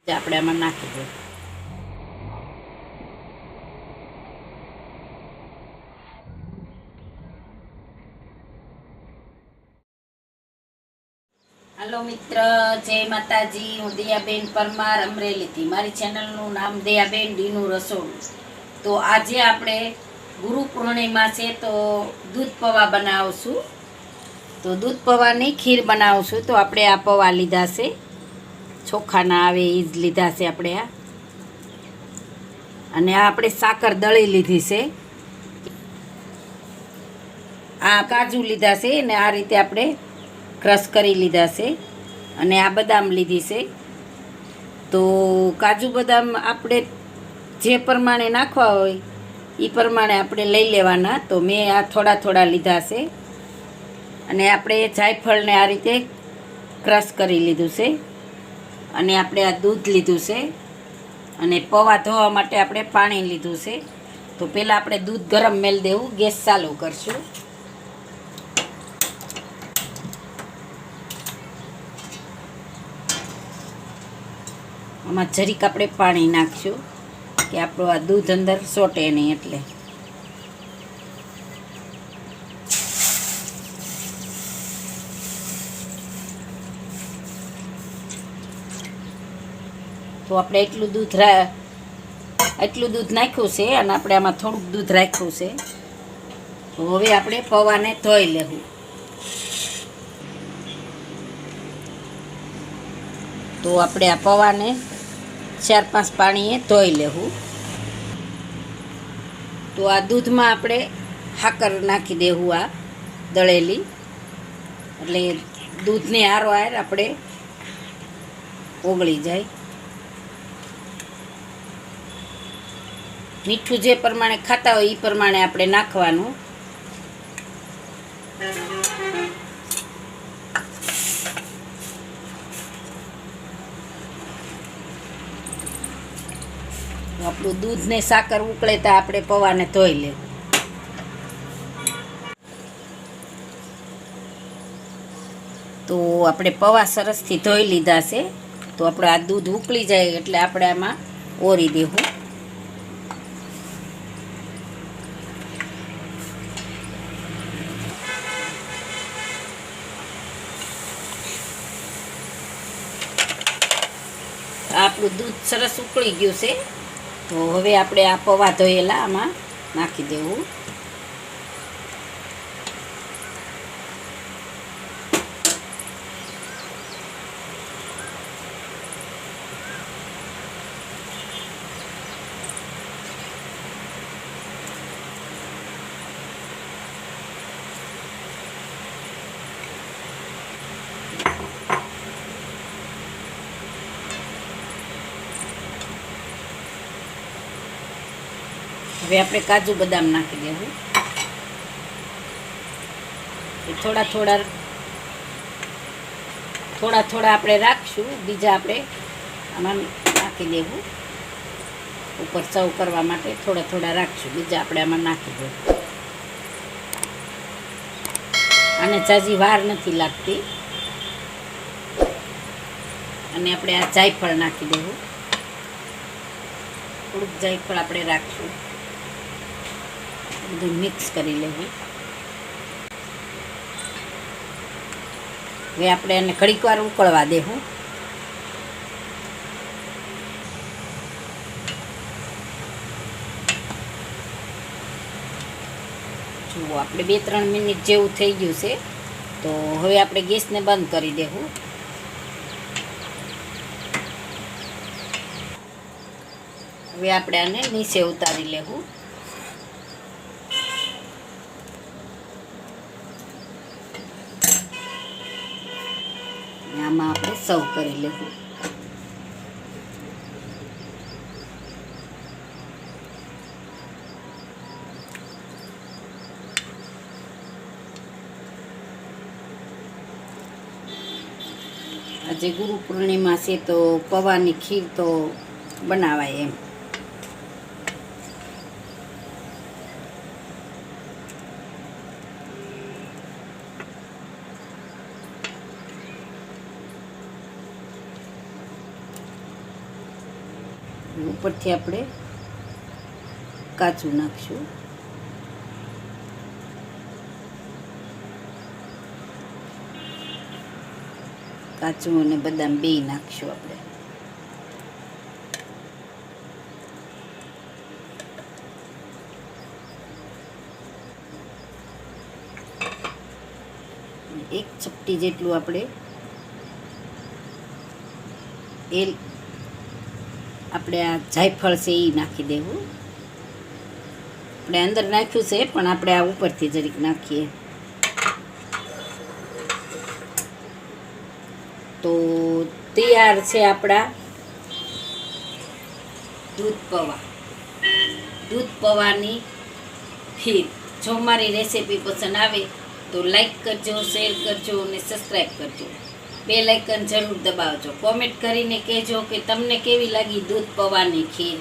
આપણે આમાં નાખી દઈએ. હાલો મિત્ર, જય માતાજી. હું દયાબેન પરમાર, અમરેલીથી. મારી ચેનલનું નામ દયાબેન ડીનું રસોડું. તો આજે આપણે ગુરુ પૂર્ણિમા છે તો દૂધ પૌવા બનાવશું. તો દૂધ પૌવાની ખીર બનાવશું. તો આપણે આ પૌવા લીધા છે, ચોખાના આવે એ જ લીધા છે આપણે આ. અને આ આપણે સાકર દળી લીધી છે. આ કાજુ લીધા છે ને આ રીતે આપણે ક્રશ કરી લીધા છે. અને આ બદામ લીધી છે. તો કાજુ બદામ આપણે જે પ્રમાણે નાખવા હોય એ પ્રમાણે આપણે લઈ લેવાના. તો મેં આ થોડા થોડા લીધા છે. અને આપણે જાયફળને આ રીતે ક્રશ કરી લીધું છે. અને આપણે આ દૂધ લીધું છે. અને પૌવા ધોવા માટે આપણે પાણી લીધું છે. તો પહેલાં આપણે દૂધ ગરમ મેળ દેવું. ગેસ ચાલુ કરશું. આમાં જરીક આપણે પાણી નાખશું કે આપણું આ દૂધ અંદર સોટે નહીં એટલે. તો આપણે એટલું દૂધ નાખ્યું છે અને આપણે આમાં થોડુંક દૂધ રાખ્યું છે. તો હવે આપણે પૌવાને ધોઈ લેવું. તો આપણે આ પૌવાને 4-5 પાણીએ ધોઈ લેવું. તો આ દૂધમાં આપણે સાકર નાખી દેવું, આ દળેલી, એટલે દૂધને હારો આપણે ઓગળી જાય. મીઠું જે પ્રમાણે ખાતા હોય એ પ્રમાણે આપણે નાખવાનું. આપણું દૂધ ને સાકર ઉકળે તો આપણે પૌવાને ધોઈ લેવું. તો આપણે પૌવા સરસથી ધોઈ લીધા છે. તો આપણે આ દૂધ ઉકળી જાય એટલે આપણે આમાં ઓરી દેવું. આપણું દૂધ સરસ ઉકળી ગયું છે. તો હવે આપણે આ પૌવા ધોયેલા આમાં નાખી દેવું. હવે આપણે કાજુ બદામ નાખી દેવું. થોડા થોડા આપણે રાખશું. બીજા આપણે આમાં નાખી દેવું. ઉપર સર્વ કરવા માટે થોડા રાખશું. બીજા આપણે આમાં નાખી દેવું. આને જાજી વાર નથી લાગતી. અને આપણે આ જાયફળ નાખી દેવું. થોડુંક જાયફળ આપણે રાખશું. બધું મિક્સ કરી લેવું. હવે આપણે એને ઘડીક વાર ઉકળવા દેવું. જુઓ, આપણે 2-3 મિનિટ જેવું થઈ ગયું છે. તો હવે આપણે ગેસને બંધ કરી દેવું. હવે આપણે આને નીચે ઉતારી લેવું. આમાં આપણે સર્વ કરી લેવું. આજે ગુરુ પૂર્ણિમા છે તો પૌવાની ખીર તો બનાવાય એમ. ઉપરથી આપણે કાજુ નાખશું. કાજુ અને બદામ બેય નાખશું આપણે. એક ચપટી જેટલું આપણે આ જાયફળ છે એ નાખી દેવું. આપણે અંદર નાખ્યું છે પણ આપણે આ ઉપરથી જરીક નાખીએ. તો તૈયાર છે આપણા દૂધ પૌવાની ખીર. જો મારી રેસીપી પસંદ આવે તો લાઈક કરજો, શેર કરજો અને સબસ્ક્રાઈબ કરજો. બેલ આઇકન જરૂર દબાવજો. કોમેન્ટ કરીને કહેજો કે તમને કેવી લાગી દૂધ પૌવાની ખીર.